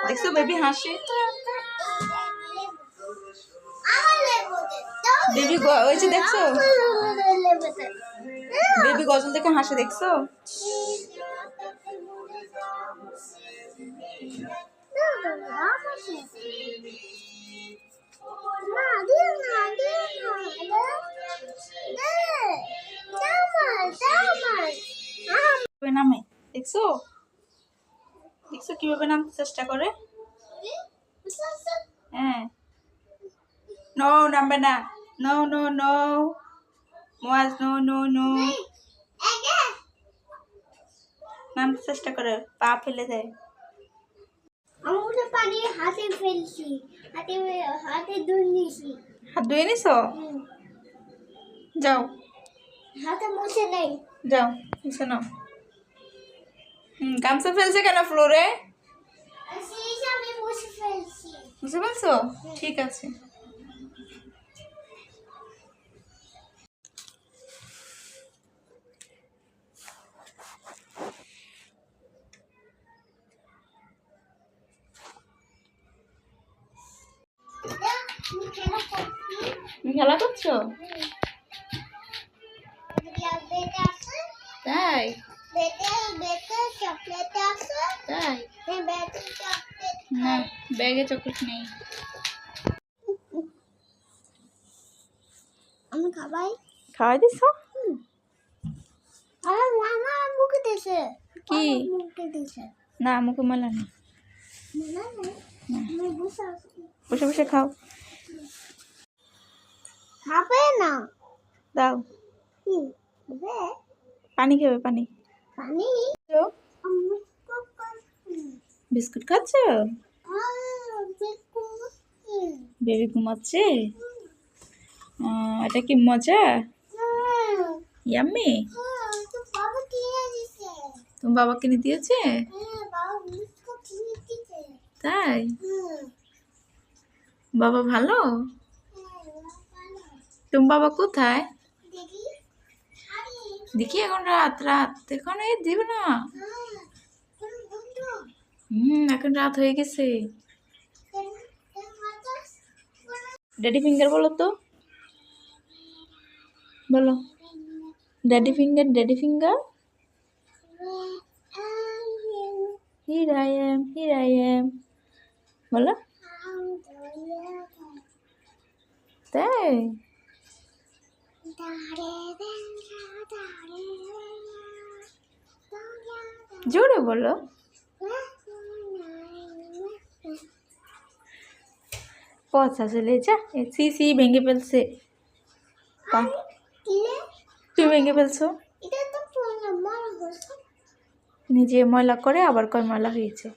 দেখছো বেবি হাসে, বেবি ওই যে দেখছো বেবি গজল দেখে হাসে, দেখছো? নামে দেখছো, দেখছো কিভাবে নামতে চেষ্টা করে? হ্যাঁ, নো নামবে না, no no no Moaz, no no no, নামতে চেষ্টা করে, পা ফেলে দেয়। আমরা পানি হাতে ফেলছি, হাতে ধুইছি। হাত ধুয়ে নিছো? যাও, হাতে মুছে নেই, যাও মুছে নাও। গামছা ফেলছে কেন ফ্লোরে? আমি মুছে ফেলছি। বুঝতে পারছো? ঠিক আছে। তুমি খেলা করছো? তাই তাই না, ব্যাগে চকলেট নেই। আমি খাবাই, খাওয়াই দিছো? আর মামা মুখে দিছে। কি? মুখে দিছে না, মুখে মেলা নেই। না আমি বসে আছি। বসে বসে খাও। খাবে না, দাও, কি খাবে? পানি খাবে, পানি। পানি বিস্কুট খাচ্ছ? বেবি ঘুমাচ্ছে? এটা কি মজা? ইয়াম্মি? তোমার বাবা কিনে দিয়েছে? তাই? বাবা ভালো? তোমার বাবা কোথায়? দেখি, এখন রাত রাত, এখন এই দিবে না। এখন রাত হয়ে গেছে। ড্যাডি ফিঙ্গার বলো তো, বলো daddy finger, daddy finger. Here I am, here I am, বলো। তাই? জোরে বলো। পচা চলে যা, সি ভেঙে ফেলছে। তুমি ভেঙে ফেলছো, নিজে ময়লা করে আবার কয় ময়লা হয়েছে।